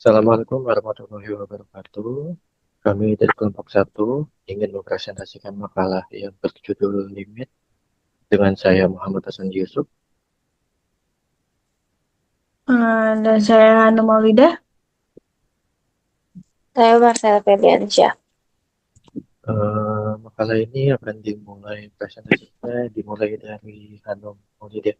Assalamualaikum warahmatullahi wabarakatuh. Kami dari kelompok satu ingin mempresentasikan makalah yang berjudul Limit dengan saya Muhammad Hasan Yusuf. Dan saya Hanum Maulidah. Saya Marcela Febriansyah. Makalah ini akan dimulai presentasinya dimulai dari Hanum Maulidah.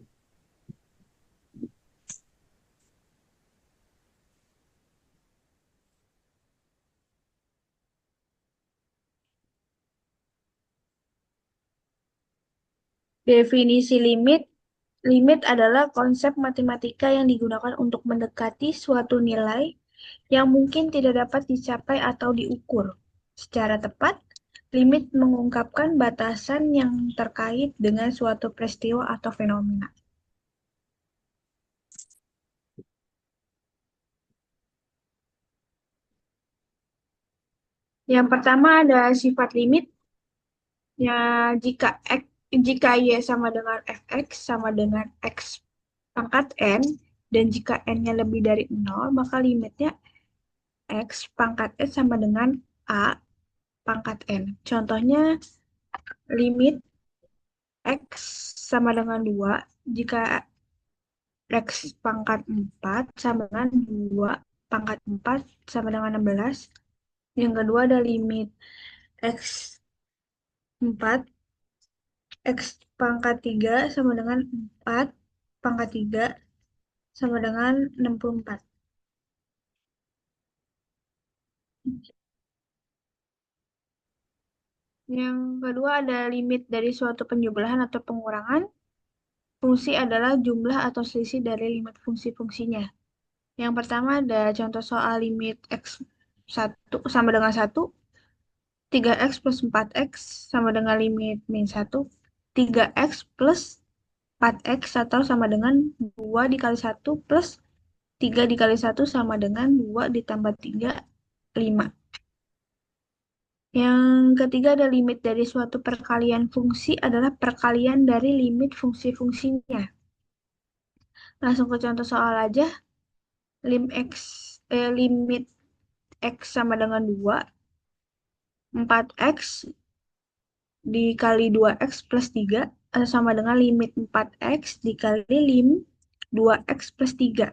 Definisi limit. Limit adalah konsep matematika yang digunakan untuk mendekati suatu nilai yang mungkin tidak dapat dicapai atau diukur. Secara tepat, limit mengungkapkan batasan yang terkait dengan suatu peristiwa atau fenomena. Yang pertama ada sifat limit. Ya, jika jika y sama dengan fx sama dengan x pangkat n, dan jika n-nya lebih dari 0, maka limitnya x pangkat n sama dengan a pangkat n. Contohnya, limit x sama dengan 2 jika x pangkat 4 sama dengan 2 pangkat 4 sama dengan 16. Yang kedua ada limit x 4, x pangkat 3 sama dengan 4 pangkat 3 sama dengan 64. Yang kedua ada limit dari suatu penjumlahan atau pengurangan. Fungsi adalah jumlah atau selisih dari limit fungsi-fungsinya. Yang pertama ada contoh soal limit x1 sama dengan 1, 3x plus 4x sama dengan limit min 1, 3x plus 4x atau sama dengan 2 dikali 1 plus 3 dikali 1 sama dengan 2 ditambah 3, 5. Yang ketiga ada limit dari suatu perkalian fungsi adalah perkalian dari limit fungsi-fungsinya. Langsung ke contoh soal aja. Limit x sama dengan 2, 4x dikali 2x plus 3 sama dengan limit 4x dikali lim 2x plus 3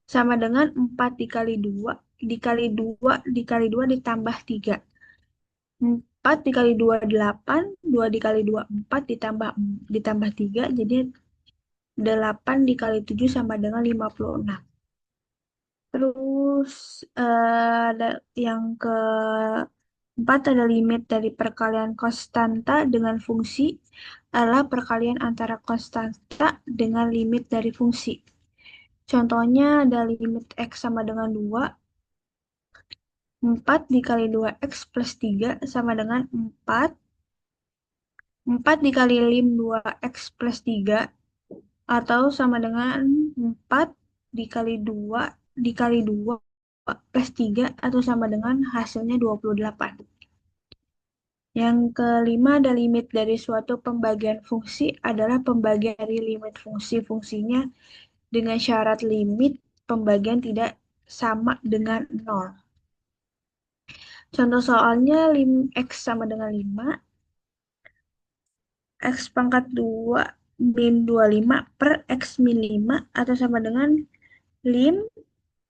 sama dengan 4 dikali 2 dikali 2 dikali 2 ditambah 3. 4 dikali 2 8, 2 dikali 2 4 ditambah 3, jadi 8 dikali 7 sama dengan 56. Terus ada yang keempat ada limit dari perkalian konstanta dengan fungsi adalah perkalian antara konstanta dengan limit dari fungsi. Contohnya ada limit x sama dengan 2, 4 dikali 2x plus 3 sama dengan 4, 4 dikali lim 2x plus 3 atau sama dengan 4 dikali 2 dikali 2 plus 3 atau sama dengan hasilnya 28. Yang kelima ada limit dari suatu pembagian fungsi adalah pembagian dari limit fungsi-fungsinya dengan syarat limit pembagian tidak sama dengan 0. Contoh soalnya lim x sama dengan 5, x pangkat 2 min 25 per x min 5 atau sama dengan lim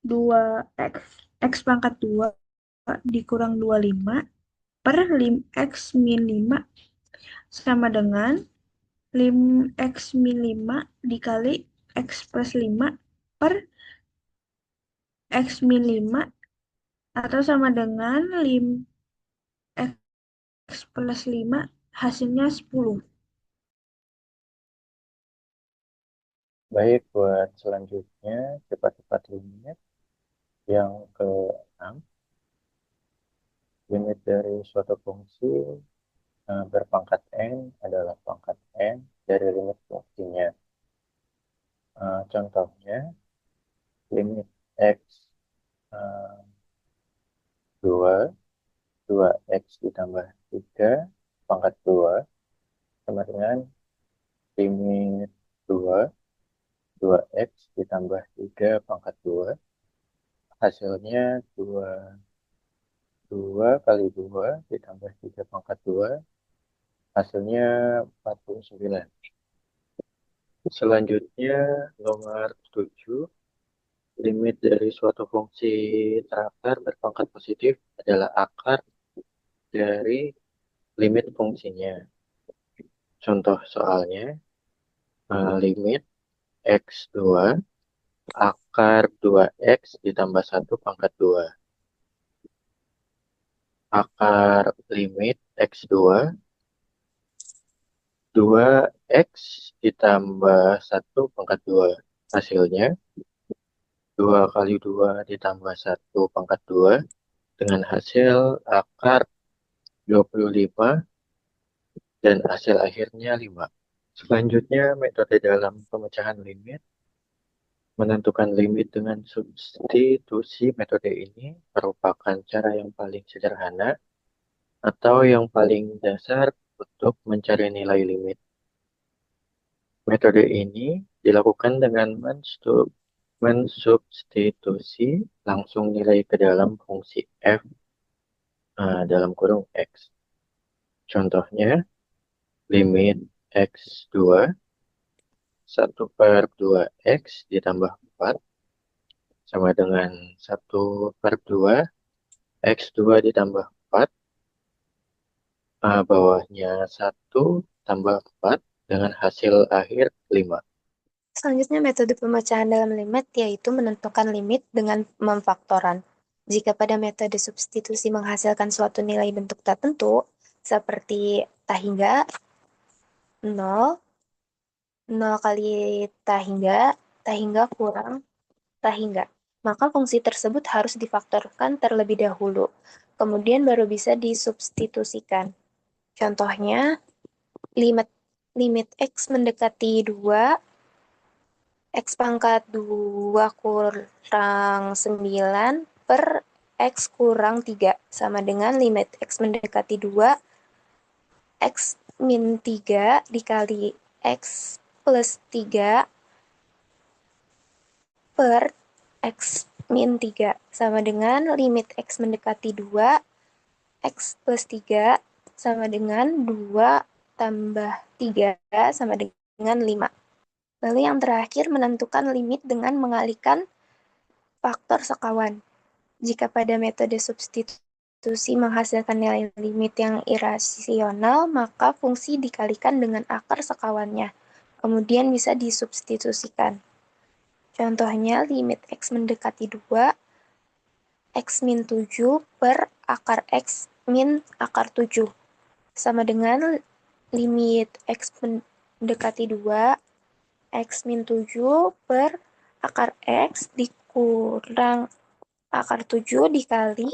2x, x pangkat 2 dikurang 25 per lim x min 5 sama dengan lim x min 5 dikali x plus 5 per x min 5 atau sama dengan lim x plus 5 hasilnya 10. Baik, buat selanjutnya cepat-cepat limit yang ke-6. Limit dari suatu fungsi berpangkat n adalah pangkat n dari limit fungsinya. Contohnya limit x eh, 2, 2x ditambah 3 pangkat 2 sama dengan limit 2, 2x ditambah 3 pangkat 2 hasilnya 2 kali 2 ditambah 3 pangkat 2 hasilnya 49. Selanjutnya nomor 7, limit dari suatu fungsi terakar berpangkat positif adalah akar dari limit fungsinya. Contoh soalnya, limit X2 akar 2X ditambah 1 pangkat 2. Akar limit X2 2X ditambah 1 pangkat 2. Hasilnya 2 kali 2 ditambah 1 pangkat 2 dengan hasil akar 25 dan hasil akhirnya 5. Selanjutnya metode dalam pemecahan limit. Menentukan limit dengan substitusi metode ini merupakan cara yang paling sederhana atau yang paling dasar untuk mencari nilai limit. Metode ini dilakukan dengan mensubstitusi langsung nilai ke dalam fungsi f dalam kurung x. Contohnya, limit x2 1/2x ditambah 4 sama dengan 1/2 x2 ditambah 4, bawahnya 1 tambah 4 dengan hasil akhir 5. Selanjutnya, metode pemecahan dalam limit yaitu menentukan limit dengan memfaktoran. Jika pada metode substitusi menghasilkan suatu nilai bentuk tertentu, seperti tahingga 0, 0 kali tahingga kurang tahingga, maka fungsi tersebut harus difaktorkan terlebih dahulu, kemudian baru bisa disubstitusikan. Contohnya, limit x mendekati 2, X pangkat 2 kurang 9 per X kurang 3 sama dengan limit X mendekati 2, X min 3 dikali X plus 3 per X min 3 sama dengan limit X mendekati 2, X plus 3 sama dengan 2 tambah 3 sama dengan 5. Lalu yang terakhir, menentukan limit dengan mengalihkan faktor sekawan. Jika pada metode substitusi menghasilkan nilai limit yang irasional, maka fungsi dikalikan dengan akar sekawannya. Kemudian bisa disubstitusikan. Contohnya, limit X mendekati 2, X min 7 per akar X min akar 7. Sama dengan limit X mendekati 2, X min 7 per akar X dikurang akar 7 dikali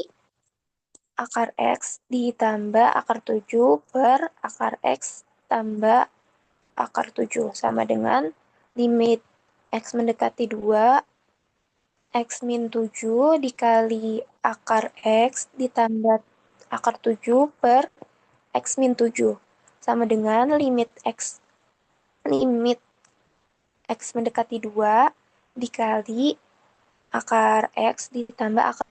akar X ditambah akar 7 per akar X tambah akar 7 sama dengan limit X mendekati 2, X min 7 dikali akar X ditambah akar 7 per X min 7 sama dengan limit X mendekati 2 dikali akar X ditambah akar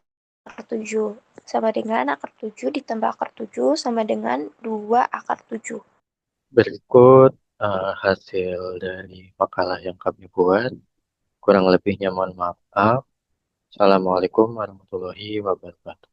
7 sama dengan akar 7 ditambah akar 7 sama dengan 2 akar 7. Berikut hasil dari makalah yang kami buat. Kurang lebihnya mohon maaf. Assalamualaikum warahmatullahi wabarakatuh.